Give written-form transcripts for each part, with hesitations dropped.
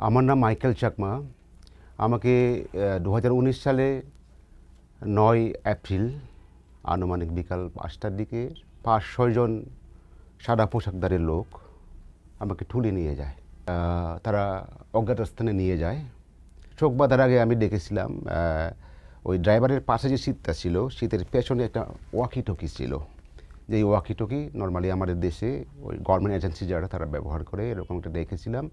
আমার নাম মাইকেল চাকমা। আমাকে 2019 সালে 9 এপ্রিল আনুমানিক বিকাল 5টার দিকে 5-6 জন সাদা পোশাকধারী লোক আমাকে তুলে নিয়ে যায়। তারা অজ্ঞাত স্থানে নিয়ে যায়। চোখ বাঁধার আগে আমি দেখেছিলাম ওই ড্রাইভারের পাশে যে সিটটা ছিল, সিটের পেছনে একটা ওয়াকি টকি ছিল। যে ওয়াকি টকি নর্মালি আমাদের দেশে ওই গভর্নমেন্ট এজেন্সি যারা তারা ব্যবহার করে, এরকম একটা দেখেছিলাম।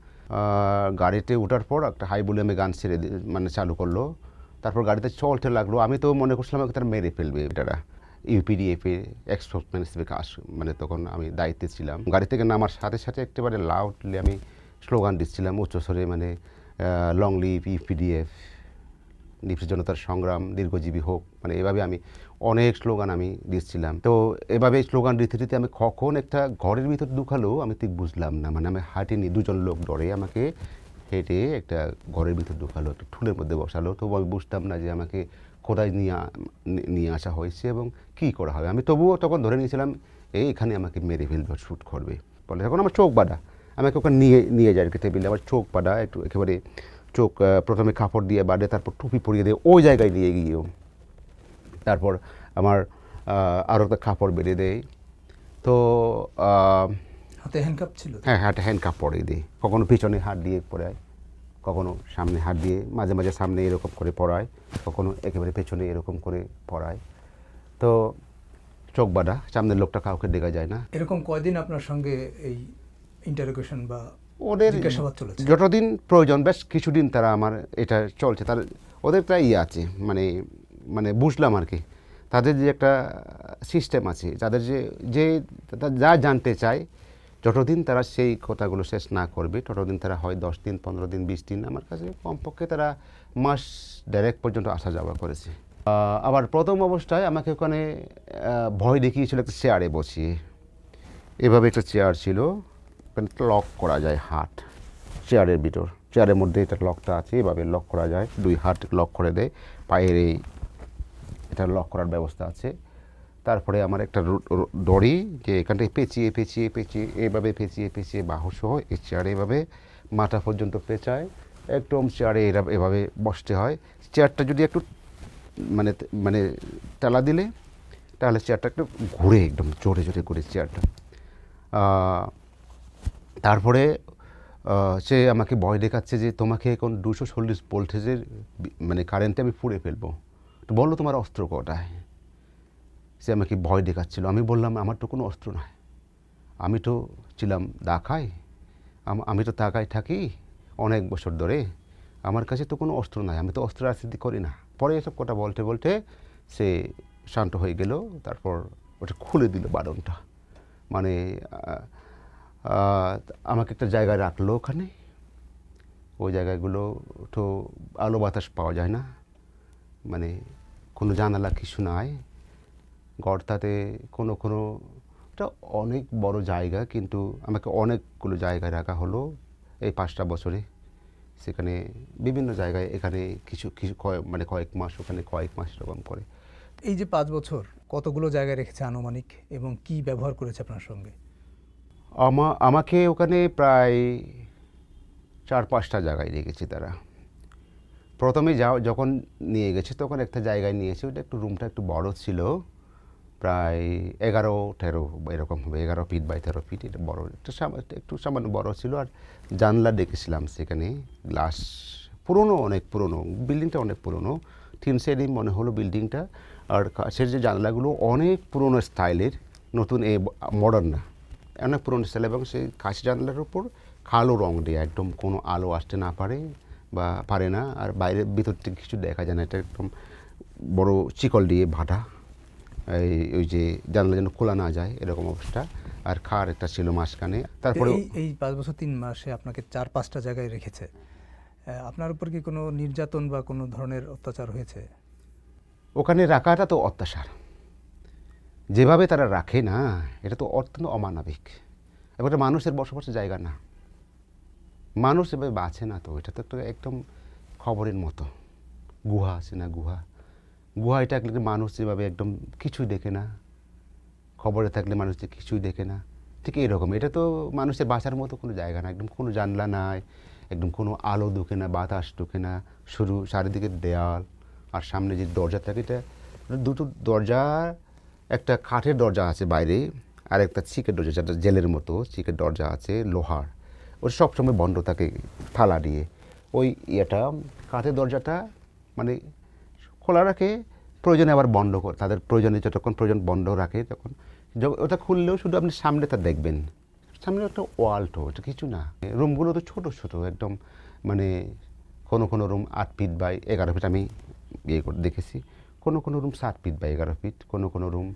গাড়িতে ওঠার পর একটা হাই ভলিউমে গান ছেড়ে মানে চালু করলো। তারপর গাড়িতে চলতে লাগলো। আমি তো মনে করছিলাম তারা মেরে ফেলবে। এটারা ইউপিডিএফের এক্সপোর্টম্যান হিসেবে কাজ, মানে তখন আমি দায়িত্বে ছিলাম। গাড়ি থেকে নামার সাথে সাথে একেবারে লাউডলি আমি স্লোগান দিচ্ছিলাম উচ্চস্বরে, মানে লং লিভ ইউপিডিএফ, নিপসের জনতার সংগ্রাম দীর্ঘজীবী হোক, মানে এভাবে আমি অনেক স্লোগান আমি দিচ্ছিলাম। তো এভাবে স্লোগান দিতে দিতে আমি কখন একটা ঘরের ভিতর ঢুকালো আমি ঠিক বুঝলাম না। মানে আমি হাঁটিনি, দুজন লোক ধরে আমাকে হেঁটে একটা ঘরের ভিতর ঢুকালো, একটা ঠুলের মধ্যে বসালো। তবু আমি বুঝতাম না যে আমাকে কোথায় নিয়ে আসা হয়েছে এবং কী করা হবে। আমি তবুও তখন ধরে নিয়েছিলাম এখানে আমাকে মেরে ফেলবে, শ্যুট করবে বলে। তখন আমার চোখ বাঁধা, আমাকে ওখানে নিয়ে যায় টেবিলে। আমার চোখ বাঁধা, একটু একেবারে চোখ প্রথমে কাপড় দিয়ে বাঁধে, তারপর টুপি পরিয়ে দিয়ে ওই জায়গায় নিয়ে গিয়েও তারপর আমার আরও একটা কাপড় বেঁধে দেয়। তো হাতে হ্যান্ডকাপ ছিল? হ্যাঁ, হাতে হ্যান্ডকাপ পরিয়ে দিই। কখনো পিছনে হাত দিয়ে পরায়, কখনো সামনে হাত দিয়ে, মাঝে মাঝে সামনে এরকম করে পরায়, কখনো একেবারে পেছনে এরকম করে পরায়। তো চোখ বাঁধা, সামনের লোকটা কাউকে দেখা যায় না। এরকম কয়দিন আপনার সঙ্গে এই ইন্টারোগেশন বা ওদের জিজ্ঞাসাবাদ চলেছে? যতদিন প্রয়োজন, বেশ কিছুদিন তারা আমার এটা চলছে। তার ওদের একটা ইয়ে আছে, মানে মানে বুঝলাম আর কি, তাদের যে একটা সিস্টেম আছে, তাদের যে যা জানতে চায়, যতদিন তারা সেই কথাগুলো শেষ না করবে ততদিন তারা হয় 10 দিন, 15 দিন, 20 দিন, আমার কাছে কমপক্ষে তারা মাস দেড়েক পর্যন্ত আসা যাওয়া করেছে। আবার প্রথম অবস্থায় আমাকে ওখানে ভয় দেখিয়েছিল একটা চেয়ারে বসিয়ে। এভাবে একটা চেয়ার ছিল, ওখানে লক করা যায় হাত, চেয়ারের ভিতর, চেয়ারের মধ্যে এটা লকটা আছে, এভাবে লক করা যায়, 2 হাত লক করে দেয়, পায়ের এই এটা লক করার ব্যবস্থা আছে। তারপরে আমার একটা দড়ি, যে এখানটায় পেঁচিয়ে পেঁচিয়ে পেঁচিয়ে এভাবে পেঁচিয়ে পেঁচিয়ে বাহুসহ এই চেয়ারে এভাবে মাথা পর্যন্ত পেঁচায়, একদম চেয়ারে এভাবে বসতে হয়। চেয়ারটা যদি একটু মানে মানে টালা দিলে তাহলে চেয়ারটা একটু ঘুরে, একদম জোরে জোরে ঘুরে চেয়ারটা। তারপরে সে আমাকে ভয় দেখাচ্ছে যে তোমাকে এখন 240 ভোল্টেজের মানে কারেন্টে আমি পুড়ে ফেলবো, তো বললো তোমার অস্ত্র কোথায়। সে আমাকে ভয় দেখাচ্ছিল। আমি বললাম আমার তো কোনো অস্ত্র নয়, আমি তো ছিলাম ঢাকায়, আমি তো ঢাকায় থাকি অনেক বছর ধরে, আমার কাছে তো কোনো অস্ত্র নাই, আমি তো অস্ত্র রাজনীতি করি না। পরে এসব কথা বলতে বলতে সে শান্ত হয়ে গেল। তারপর ওটা খুলে দিল বাদনটা, মানে আমাকে একটা জায়গায় রাখলো ওখানে। ওই জায়গাগুলো তো আলো বাতাস পাওয়া যায় না, মানে কোনো জানালা কিছু নাই, গর্তাতে কোনো এটা অনেক বড় জায়গা, কিন্তু আমাকে অনেকগুলো জায়গায় রাখা হলো এই 5টা বছরে। সেখানে বিভিন্ন জায়গায়, এখানে কিছু কিছু মানে কয়েক মাস, ওখানে কয়েক মাস, এরকম করে। এই যে 5 বছর কতগুলো জায়গায় রেখেছে আনুমানিক, এবং কি ব্যবহার করেছে আপনার সঙ্গে? আমাকে ওখানে প্রায় 4-5টা জায়গায় রেখেছে তারা। প্রথমে যখন নিয়ে গেছে তখন একটা জায়গায় নিয়েছে, ওটা একটু রুমটা একটু বড় ছিল, প্রায় 11-13 এরকম হবে, 11 ফিট বাই 13 ফিট, এটা বড়, একটু সামান্য বড় ছিল। আর জানলা দেখেছিলাম সেখানে, গ্লাস, পুরনো, অনেক পুরনো বিল্ডিংটা, অনেক পুরনো, 3 শ্রেণী মনে হলো বিল্ডিংটা। আর কাছের যে জানলাগুলো অনেক পুরনো স্টাইলের, নতুন মডার্ন না, অনেক পুরনো স্টাইল, এবং সেই কাঁচ জানলার উপর কালো রং দিয়ে একদম কোনো আলো আসতে না পারে বা পারে না, আর বাইরের ভিতর থেকে কিছু দেখা যায় না, এটা একদম বড় চিকল দিয়ে বাঁধা, ওই যে জানলা যেন খোলা না যায় এরকম অবস্থা। আর খার একটা ছিল মাঝখানে। তারপরে এই 5 বছর 3 মাসে আপনাকে 4-5টা জায়গায় রেখেছে, আপনার উপর কি কোনো নির্যাতন বা কোনো ধরনের অত্যাচার হয়েছে? ওখানে রাখাটা তো অত্যাচার, যেভাবে তারা রাখে না, এটা তো অত্যন্ত অমানবিক। এবার মানুষের বসবাসের জায়গা না, মানুষ এভাবে বাঁচে না, তো এটা তো একদম খবরের মতো। গুহা আছে না, গুহা এটা মানুষ যেভাবে একদম কিছুই দেখে না, খবরে থাকলে মানুষ যে কিছুই দেখে না, ঠিক এইরকম। এটা তো মানুষের বাঁচার মতো কোনো জায়গা না, একদম কোনো জানলা নাই, একদম কোনো আলো ঢুকে না, বাতাস ঢুকে না, শুধু চারিদিকে দেয়াল আর সামনে যে দরজা থাকে, এটা দুটো দরজা, একটা কাঠের দরজা আছে বাইরে আর একটা চিকের দরজা, যেটা জেলের মতো চিকের দরজা আছে লোহার, ওটা সবসময় বন্ধ থাকে তালা দিয়ে। ওই ইয়েটা কাঠের দরজাটা মানে খোলা রাখে, প্রয়োজনে আবার বন্ধ করে, তাদের প্রয়োজনে যতক্ষণ প্রয়োজন বন্ধ রাখে তখন। ওটা খুললেও শুধু আপনি সামনেটা দেখবেন, সামনে একটা ওয়াল, তো এটা কিছু না। রুমগুলো তো ছোটো ছোটো একদম, মানে কোনো কোনো রুম 8 ফিট বাই 11 ফিট, আমি ইয়ে করে দেখেছি। কোনো কোনো রুম 7 ফিট বাই 11 ফিট, কোনো কোনো রুম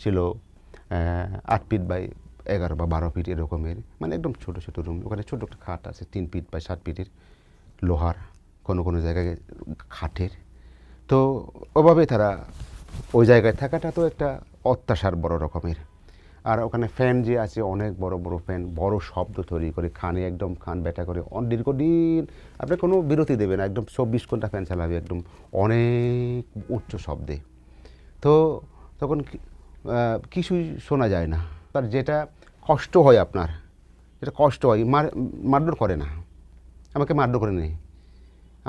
ছিল 8 ফিট বাই 11 বা 12 ফিট এরকমের, মানে একদম ছোটো ছোটো রুম। ওখানে ছোটো একটা খাট আছে 3 ফিট বাই 7 ফিটের, লোহার, কোনো কোনো জায়গায় খাটের। তো ওভাবে তারা ওই জায়গায় থাকাটা তো একটা অত্যাচার বড় রকমের। আর ওখানে ফ্যান যে আছে, অনেক বড় বড় ফ্যান, বড় শব্দ তৈরি করে, খানে একদম খান ব্যাটা করে দীর্ঘদিন আপনি কোনো বিরতি দেবে না, একদম 24 ঘন্টা ফ্যান চালাবে একদম অনেক উচ্চ শব্দে। তো তখন কিছুই শোনা যায় না। তার যেটা কষ্ট হয় আপনার, যেটা কষ্ট হয়, মারধর করে না, আমাকে মারধর করে নেই,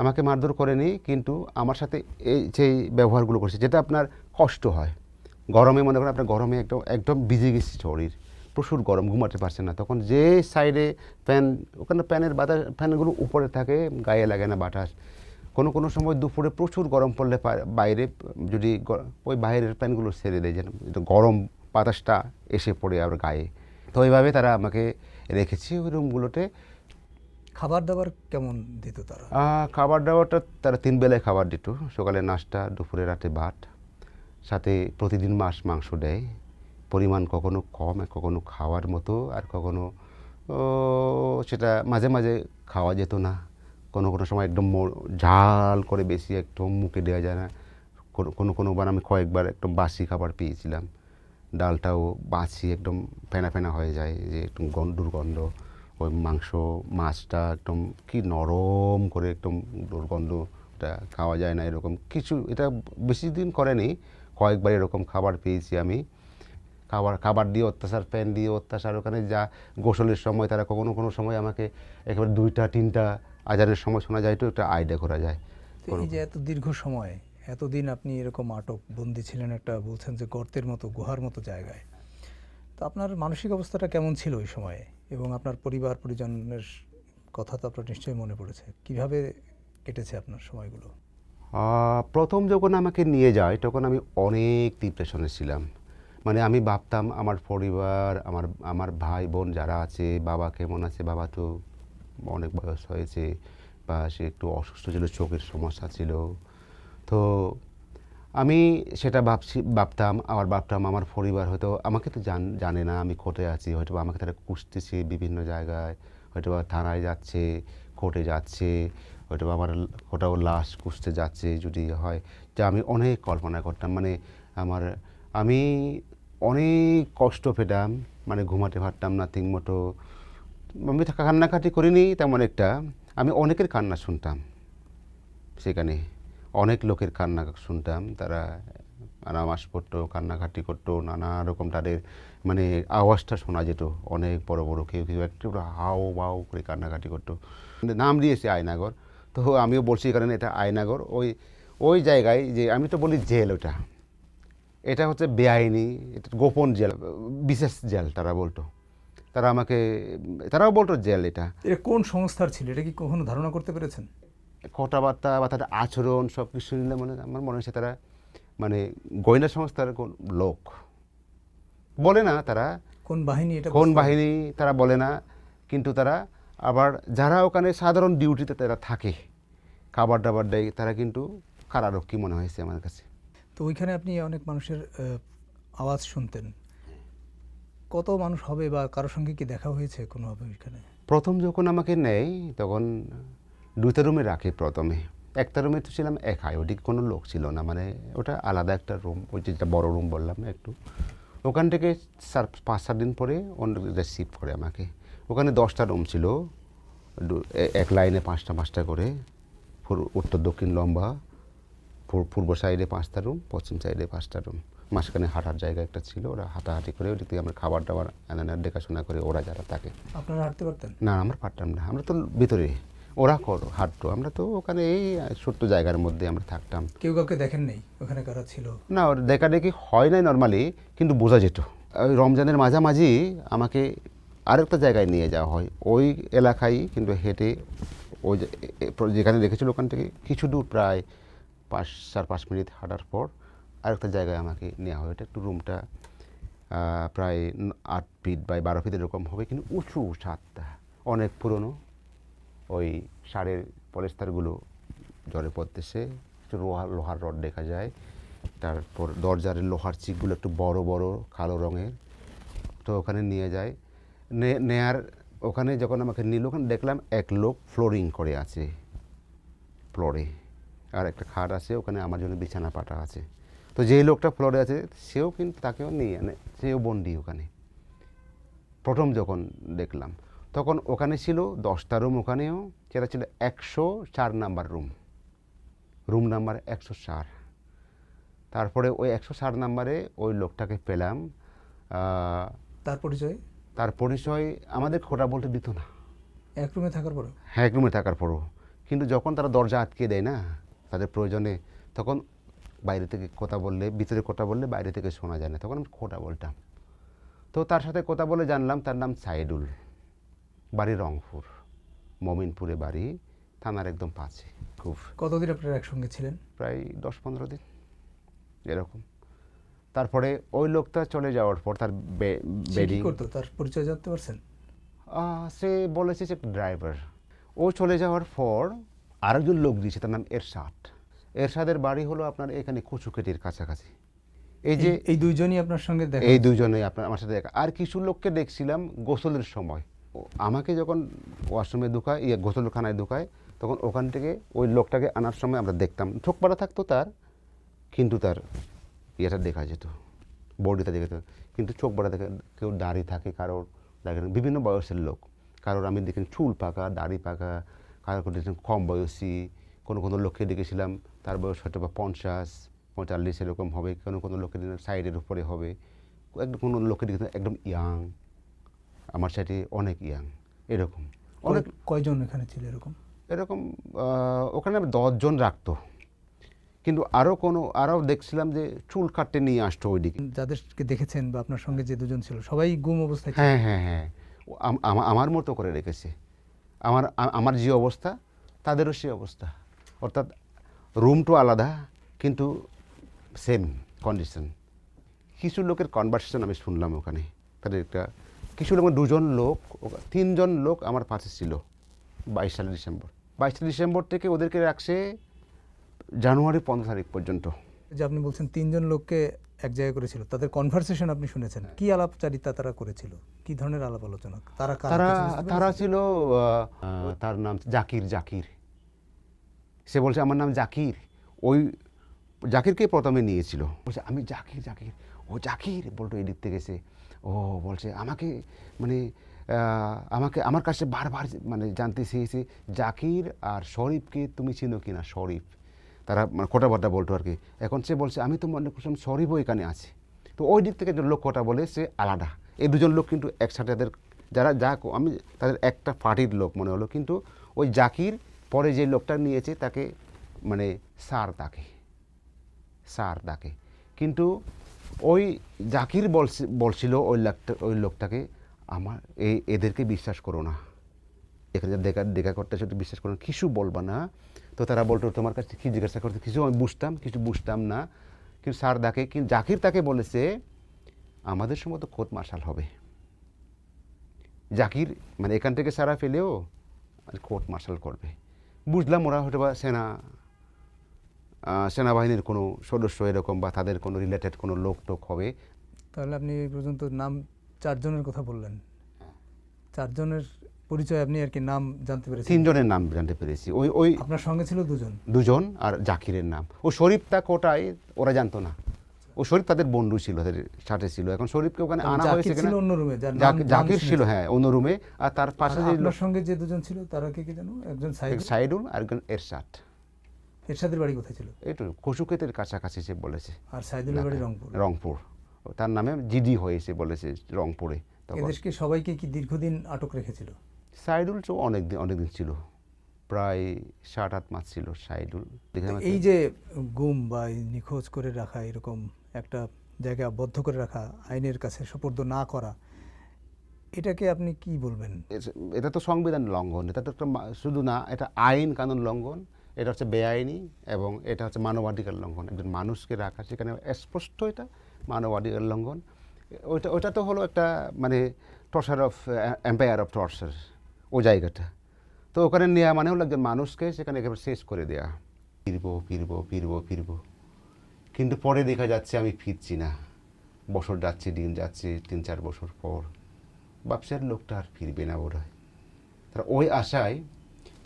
আমাকে মারধর করেনি, কিন্তু আমার সাথে এই যে ব্যবহারগুলো করছে, যেটা আপনার কষ্ট হয়। গরমে মনে করেন আপনার গরমে একদম একদম ভিজে গেছে শরীর, প্রচুর গরম, ঘুমাতে পারছেন না, তখন যে সাইডে ফ্যান, ওখানে ফ্যানের বাতাস, ফ্যানগুলো উপরে থাকে, গায়ে লাগে না বাতাস। কোনো কোনো সময় দুপুরে প্রচুর গরম পড়লে বাইরে যদি ওই বাইরের ফ্যানগুলো ছেড়ে দেয়, যেন গরম বাতাসটা এসে পড়ে আবার গায়ে। তো ওইভাবে তারা আমাকে রেখেছে ওই রুমগুলোতে। খাবার দাবার কেমন দিত তারা? খাবার দাবারটা তারা 3 বেলায় খাবার দিত, সকালে নাস্তা, দুপুরে রাতে ভাত, সাথে প্রতিদিন মাংস দেয়। পরিমাণ কখনো কম, কখনো খাওয়ার মতো, আর কখনো সেটা মাঝে মাঝে খাওয়া যেত না। কোনো কোনো সময় একদম ঝাল করে বেশি একদম মুখে দেওয়া যায় না। কোনোবার আমি কয়েকবার একদম বাসি খাবার পেয়েছিলাম, ডালটাও বাসি, একদম ফেনা ফেনা হয়ে যায়, যে একদম দুর্গন্ধ। ওই মাছটা একদম কি নরম করে, একদম দুর্গন্ধটা খাওয়া যায় না এরকম কিছু। এটা বেশি দিন করেনি, কয়েকবার এরকম খাবার পেয়েছি আমি। খাবার দিয়ে অত্যাচার, ফ্যান দিয়ে অত্যাচার। ওখানে যা গোসলের সময় তারা কখনো কোনো সময় আমাকে একেবারে 2টা 3টা আজানের সময় শোনা যায়, তো একটা আইডিয়া করা যায়। তো এই যে এত দীর্ঘ সময়, এতদিন আপনি এরকম আটক বন্দি ছিলেন একটা, বলছেন যে গর্তের মতো, গুহার মতো জায়গায়, তো আপনার মানসিক অবস্থাটা কেমন ছিল ওই সময়ে? এবং আপনার পরিবার পরিজনের কথা তো আপনার নিশ্চয়ই মনে পড়েছে, কিভাবে কেটেছে আপনার সময়গুলো? প্রথম যখন আমাকে নিয়ে যায় তখন আমি অনেক ডিপ্রেশনে ছিলাম। মানে আমি ভাবতাম আমার পরিবার, আমার ভাই বোন যারা আছে, বাবা কেমন আছে, বাবা তো অনেক বয়স হয়েছে, বা সে একটু অসুস্থ ছিল, চোখের সমস্যা ছিল। তো আমি সেটা ভাবতাম আমার পরিবার হয়তো আমাকে তো জানে না আমি কোর্টে আছি, হয়তো আমাকে তারা খুঁজতেছে বিভিন্ন জায়গায়, হয়তো থানায় যাচ্ছে, কোর্টে যাচ্ছে, হয়তো আমার কোথাও লাশ খুঁজতে যাচ্ছে যদি হয়। যা আমি অনেক কল্পনা করতাম, মানে আমি অনেক কষ্ট পেতাম, মানে ঘুমাতে পারতাম না ঠিক মতো। আমি কান্নাকাটি করিনি তেমন একটা, আমি অনেকের কান্না শুনতাম সেখানে, অনেক লোকের কান্না শুনতাম, তারা নামাজ পড়তো, কান্নাকাটি করতো, নানা রকম তাদের মানে আওয়াজটা শোনা যেত, অনেক বড় বড় কেউ কেউ একটু হাও বাও করে কান্নাকাটি করতো। নাম দিয়েছে আয়নাগর, তো আমিও বলছি কারণ এটা আয়নাগর। ওই জায়গায়, যে আমি তো বলি জেল, এটা হচ্ছে বেআইনি, এটা গোপন জেল, বিশেষ জেল তারা বলতো, তারাও বলতো জেল। এটা কোন সংস্থার ছিল, এটা কি কখনো ধারণা করতে পেরেছেন? কথাবার্তা বা তাদের আচরণ সব কিছু শুনলে আমার মনে হচ্ছে তারা মানে গোয়েন্দা সংস্থার কোন লোক। বলে না তারা কোন বাহিনী, এটা কোন বাহিনী তারা বলে না, কিন্তু তারা আবার যারা ওখানে সাধারণ ডিউটিতে তারা থাকে, খাবার দাবার দেয়, তারা কিন্তু কারারক্ষী মনে হয়েছে আমার কাছে। তো ওইখানে আপনি অনেক মানুষের আওয়াজ শুনতেন, কত মানুষ হবে বা কারোর সঙ্গে কি দেখা হয়েছে কোনোভাবে ওইখানে? প্রথম যখন আমাকে নেয় তখন 2টা রুমে রাখে। প্রথমে একটা রুমে তো ছিলাম একাই, ওদিকে কোনো লোক ছিল না, মানে ওটা আলাদা একটা রুম, ওই যেটা বড় রুম বললাম একটু। ওখান থেকে 5-7 দিন পরে অন্য রিসিভ করে আমাকে। ওখানে 10টা রুম ছিল, এক লাইনে 5টা করে, উত্তর দক্ষিণ লম্বা, পূর্ব সাইডে 5টা রুম, পশ্চিম সাইডে 5টা রুম, মাঝখানে হাঁটার জায়গা একটা ছিল, ওরা হাঁটাহাঁটি করে ওদিক থেকে আমরা খাবার দাবার দেখাশোনা করে, ওরা যারা থাকে। আপনারা হাঁটতে পারতেন? না, আমরা পারতাম না, আমরা তো ভিতরে, ওরা হাঁটতো, আমরা তো ওখানে এই ছোট্ট জায়গার মধ্যে আমরা থাকতাম। কেউ কাউকে দেখেন নেই ওখানে কারা ছিল? না, ওর দেখাদেখি হয় নাই নর্মালি, কিন্তু বোঝা যেত। ওই রমজানের মাঝামাঝি আমাকে আরেকটা জায়গায় নিয়ে যাওয়া হয়, ওই এলাকায় কিন্তু হেঁটে ওই যেখানে রেখেছিল ওখান থেকে কিছু দূর, প্রায় 4-5 মিনিট হাঁটার পর আরেকটা জায়গায় আমাকে নেওয়া হয়। এটা একটু রুমটা প্রায় 8 ফিট বাই 12 ফিট এরকম হবে, কিন্তু উঁচু ছাদটা, অনেক পুরনো। ওই সারের পলেস্তারগুলো জলে পড়তেছে, একটু লোহার রড দেখা যায়। তারপর দরজার লোহার চিকগুলো একটু বড় বড় কালো রঙের। তো ওখানে নিয়ে যায়, নেয়ার ওখানে যখন আমাকে নিল, ওখানে দেখলাম এক লোক ফ্লোরিং করে আছে ফ্লোরে, আর একটা খাট আছে ওখানে, আমার জন্য বিছানা পাতা আছে। তো যেই লোকটা ফ্লোরে আছে সেও কিন্তু, তাকেও নিয়ে সেও বন্দি ওখানে। প্রথম যখন দেখলাম তখন ওখানে ছিল 10টা রুম, ওখানেও সেটা ছিল 104 নাম্বার রুম নাম্বার 104। তারপরে ওই 104 নাম্বারে ওই লোকটাকে পেলাম। তার পরিচয় আমাদের খোটা বলতে দিত না, এক রুমে থাকার পরও। হ্যাঁ, এক রুমে থাকার পরও। কিন্তু যখন তারা দরজা আটকে দেয় না তাদের প্রয়োজনে, তখন বাইরে থেকে কথা বললে, ভিতরে কথা বললে বাইরে থেকে শোনা যায় না, তখন আমি খোটা বলতাম। তো তার সাথে কথা বলে জানলাম তার নাম সাইদুল, বাড়ি রংপুর, মমিনপুরে বাড়ি, থানার একদম পাশে। খুব কতদিন আপনারা একসঙ্গে ছিলেন? প্রায় 10-15 দিন এরকম। তারপরে ওই লোকটা চলে যাওয়ার পর তার বেডি করতো, তার পরিচয় জানতে পারছেন? সে বলেছে যে ড্রাইভার। ও চলে যাওয়ার পর আরেকজন লোক দিয়েছে, তার নাম এরশাদের বাড়ি হলো আপনার এখানে কচুকেটির কাছাকাছি। এই যে এই দুইজনই আপনার সঙ্গে দেখা? এই দুইজনেই আমার সাথে দেখা। আর কিছু লোককে দেখছিলাম গোসলের সময়, আমাকে যখন ওয়াশরুমে ঢুকায়, গোসলখানায় ঢুকায়, তখন ওখান থেকে ওই লোকটাকে আনার সময় আমরা দেখতাম, চোখ পাড়া থাকতো তার, কিন্তু তার ইয়েটা দেখা যেত, বডিটা দেখা যেত, কিন্তু চোখ পাড়া দেখে। কেউ দাড়ি থাকে, কারোর দেখেন বিভিন্ন বয়সের লোক, কারোর আমি দেখেন চুল পাকা, দাড়ি পাকা, কারোর দেখেন কম বয়সী। কোনো লোককে দেখেছিলাম তার বয়স হয়তো বা 50-45 এরকম হবে, কোনো লোকের সাইডের উপরে হবে, কোনো লোকের দেখেছিলাম একদম ইয়াং, আমার সাইডে অনেক ইয়াং, এরকম অনেক। কয়জন এখানে ছিল এরকম? ওখানে 10 জন রাখতো, কিন্তু আরও দেখছিলাম যে চুল কাটতে নিয়ে আসতো ওইদিকে। যাদেরকে দেখেছেন বা আপনার সঙ্গে যে দুজন ছিল সবাই গুম অবস্থায়? হ্যাঁ হ্যাঁ হ্যাঁ, আমার মতো করে রেখেছে। আমার যে অবস্থা তাদেরও সেই অবস্থা, অর্থাৎ রুমটা আলাদা কিন্তু সেম কন্ডিশন। কিছু লোকের কনভারসেশন আমি শুনলাম ওখানে, তাদের কিছু লোক, 3জন লোক আমার পাশে ছিল 22 ডিসেম্বর থেকে ওদেরকে রাখছে জানুয়ারি 15 তারিখ পর্যন্ত। যে আপনি বলছেন 3জন লোককে এক জায়গায় করেছিল, তাদের কনভারসেশন আপনি শুনেছেন, কি আলাপচারিতা তারা করেছিল, কি ধরনের আলাপ আলোচনা? তারা ছিল, তার নাম জাকির। সে বলছে আমার নাম জাকির। ওই জাকিরকে প্রথমে নিয়েছিল, বলছে আমি জাকির। ও জাকির বলতো এই দিক থেকে এসে, ও বলছে আমার কাছে বারবার জানতে চেয়েছে জাকির আর শরীফকে তুমি চিনো কিনা। শরীফ, তারা কথাবার্তা বলতো আর কি। এখন সে বলছে আমি তো মনে করছিলাম শরীফও এখানে আছে। তো ওই দিক থেকে যে লোক কথা বলে সে আলাদা। এই দুজন লোক কিন্তু একসাথে, আমি তাদের একটা পার্টির লোক মনে হলো, কিন্তু ওই জাকির পরে যে লোকটা নিয়েছে তাকে স্যার ডাকে, কিন্তু ওই জাকির বলছিল ওই লোকটাকে, এদেরকে বিশ্বাস করো না, এখানে দেখা করতে সেটা বিশ্বাস করো না, কিছু বলবা না। তো তারা বলতো তোমার কাছে কী জিজ্ঞাসা করতে, কিছু বুঝতাম না। কিন্তু স্যার ডাকে, কিন্তু জাকির তাকে বলেছে আমাদের সময় তো কোর্ট মার্শাল হবে। জাকির এখান থেকে সারা ফেলেও কোর্ট মার্শাল করবে। বুঝলাম ওরা হয়তো বা সেনাবাহিনীর কোনো সদস্য এরকম, বা তাদের কোনো রিলেটেড কোনো লোক হবে। তাহলে আপনি এই পর্যন্ত নাম 4 জনের কথা বললেন, 4 জনের পরিচয় আপনি আর কি নাম জানতে পেরেছেন? 3 জনের নাম জানতে পেরেছি। ওই আপনার সঙ্গে ছিল 2জন, আর জাকিরের নাম। ও শরীফটা কোটায় ওরা জানতো না, ও শরীফ তাদের বন্ধু ছিল, তাদের সাথে ছিল। এখন শরীফকে ওখানে আনা হয়েছে, অন্য রুমে জাকির ছিল, হ্যাঁ অন্য রুমে। আর তার পাশে আপনার সঙ্গে যে 2জন ছিল তারা কে জানো? একজন সাইদুল আর একজন এরশাদের বাড়ি কোথায় ছিল? একটু কচুকেতের কাছাকাছি সে বলেছে। আর সাইদুলের বাড়ি রংপুর। তার নামে জিডি হয়েছে বলেছে রংপুরে। এদেরকে সবাইকে কি দীর্ঘদিন আটক রেখেছিল? সাইদুল তো অনেকদিন ছিল, প্রায় 7-8 মাস ছিল শাহিদুল। দেখে আমাকে- এই যে গুম বা এই নিখোঁজ করে রাখা, এরকম একটা জায়গা বদ্ধ করে রাখা, আইনের কাছে সোপর্দ না করা, এটাকে আপনি কি বলবেন? এটা তো সংবিধান লঙ্ঘন, এটা তো একটা শুধু না, এটা আইন কানুন লঙ্ঘন, এটা হচ্ছে বেআইনি এবং এটা হচ্ছে মানবাধিকার লঙ্ঘন। একজন মানুষকে রাখা সেখানে স্পষ্ট এটা মানবাধিকার লঙ্ঘন। ওটা তো হলো একটা মানে torture of empire of torture, ও জায়গাটা। তো ওখানে নেওয়া মানে হলো একজন মানুষকে সেখানে একেবারে শেষ করে দেওয়া। ফিরবো ফিরবো ফিরবো ফিরবো, কিন্তু পরে দেখা যাচ্ছে আমি ফিরছি না। বছর যাচ্ছে, দিন যাচ্ছে, 3-4 বছর পর ব্যবসার লোকটা আর ফিরবে না বোধ হয়। তারা ওই আশায়,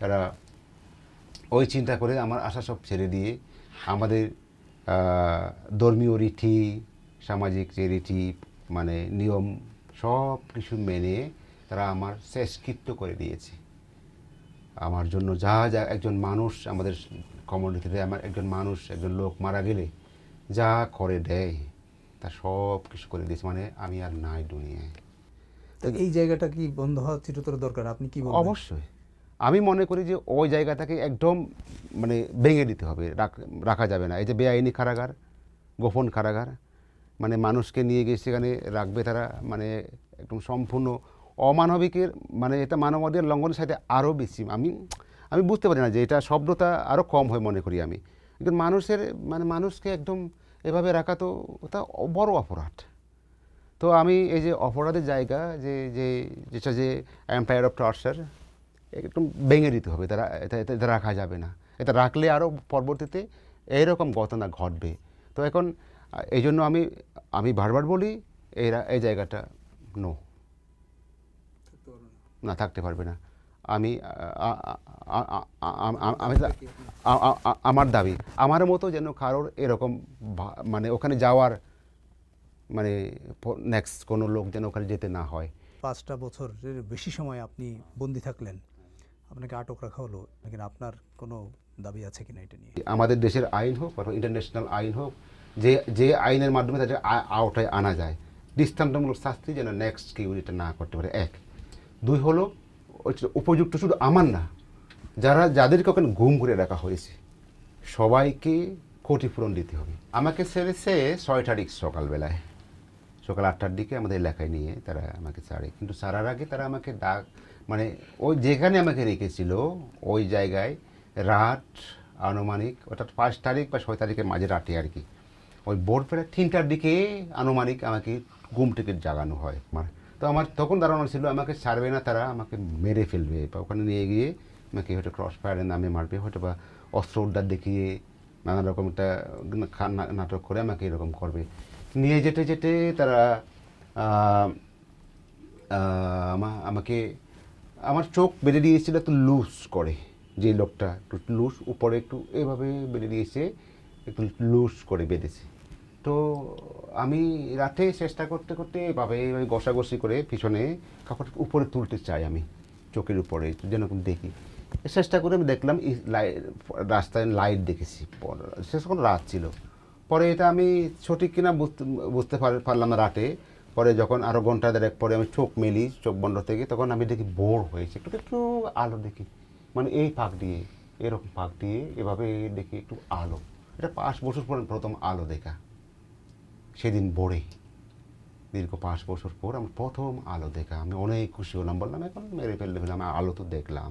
তারা ওই চিন্তা করে আমার আশা সব ছেড়ে দিয়ে আমাদের ধর্মীয় রীতি, সামাজিক যে রীতি মানে নিয়ম সব কিছু মেনে তারা আমার শেষকৃত্য করে দিয়েছে। আমার জন্য যা যা একজন মানুষ আমাদের কমিউনিটিতে, আমার একজন মানুষ, একজন লোক মারা গেলে যা করে দেয় তা সব কিছু করে দিয়েছে, মানে আমি আর নাই দুনিয়ায়। তো এই জায়গাটা কি বন্ধ হওয়া চিরতর দরকার, আপনি কি বলবেন? অবশ্যই আমি মনে করি যে ওই জায়গাটাকে একদম মানে ভেঙে দিতে হবে, রাখা যাবে না। এই যে বেআইনি কারাগার, গোপন কারাগার, মানে মানুষকে নিয়ে গিয়ে সেখানে রাখবে তারা, মানে একদম সম্পূর্ণ অমানবিকের, মানে এটা মানবাধিকার লঙ্ঘনের সাথে আরও বেশি। আমি বুঝতে পারি না যে এটা শব্দটা আরও কম হয় মনে করি আমি। একজন মানুষের মানে মানুষকে একদম এভাবে রাখা তো ওটা বড় অপরাধ। তো আমি এই যে অপরাধের জায়গা যেটা যে এম্পায়ার অফ টর্চার, একদম ভেঙে দিতে হবে। এটা রাখা যাবে না। এটা রাখলে আরও পরবর্তীতে এইরকম ঘটনা ঘটবে। তো এখন এই জন্য আমি বারবার বলি এই জায়গাটা নো, না থাকতে পারবে না। আমি আমার দাবি, আমার মতো যেন কারোর এরকম মানে ওখানে যাওয়ার মানে নেক্সট কোনো লোক যেন ওখানে যেতে না হয়। 5টা বছরের বেশি সময় আপনি বন্দি থাকলেন, আপনাকে আটক রাখা হলো, কিন্তু আপনার কোনো দাবি আছে কিনা এটা নিয়ে? আমাদের দেশের আইন হোক অথবা ইন্টারন্যাশনাল আইন হোক, যে আইনের মাধ্যমে তাদের আওতায় আনা যায়, দৃষ্টান্তমূলক শাস্তি যেন নেক্সট কেউ এটা না করতে পারে। 1, 2 হলো উপযুক্ত শুধু আমার না, যাদেরকে ওখানে গুম করে রাখা হয়েছে সবাইকে ক্ষতিপূরণ দিতে হবে। আমাকে ছেড়েছে 6 তারিখ সকালবেলায়, সকাল 8টার দিকে আমাদের এলাকায় নিয়ে তারা আমাকে ছাড়ে। কিন্তু ছাড়ার আগে তারা আমাকে মানে ওই যেখানে আমাকে রেখেছিল ওই জায়গায় রাত আনুমানিক, অর্থাৎ 5 তারিখ বা 6 তারিখের মাঝে রাতে আর কি, ওই ভোর প্রায় 3টার দিকে আনুমানিক আমাকে ঘুম থেকে জাগানো হয়। তো আমার তখন ধারণা ছিল আমাকে ছাড়বে না, তারা আমাকে মেরে ফেলবে বা ওখানে নিয়ে গিয়ে আমাকে হয়তো ক্রস ফায়ারের নামে মারবে, হয়তো বা অস্ত্র উদ্ধার দেখিয়ে নানা রকম একটা নাটক করে আমাকে এরকম করবে। নিয়ে যেতে তারা আমাকে, আমার চোখ বেঁধে দিয়েছিল একটু লুজ করে, যে লোকটা একটু লুজ, উপরে একটু এভাবে বেঁধে দিয়েছে, একটু লুজ করে বেঁধেছে। তো আমি রাতে চেষ্টা করতে করতে এভাবে ঘষাঘষি করে পিছনে কাপড় উপরে তুলতে চাই, আমি চোখের উপরে যেন দেখি, চেষ্টা করে আমি দেখলাম রাস্তায় লাইট দেখেছি, শেষ করে রাত ছিল। পরে এটা আমি সঠিক কিনা বুঝতে পারলাম না রাতে। পরে যখন আরও ঘন্টা দেড়েক পরে আমি চোখ মেলি, চোখ বন্ধ থেকে, তখন আমি দেখি বোর হয়েছে, একটু আলো দেখি, মানে এই ফাঁক দিয়ে, এরকম ফাঁক দিয়ে এভাবে দেখি একটু আলো। এটা 5 বছর পর প্রথম আলো দেখা, সেদিন ভোরে, দীর্ঘ 5 বছর পর আমার প্রথম আলো দেখা। আমি অনেক খুশি হলাম, বললাম এখন মেরে ফেললে আমি আলো তো দেখলাম।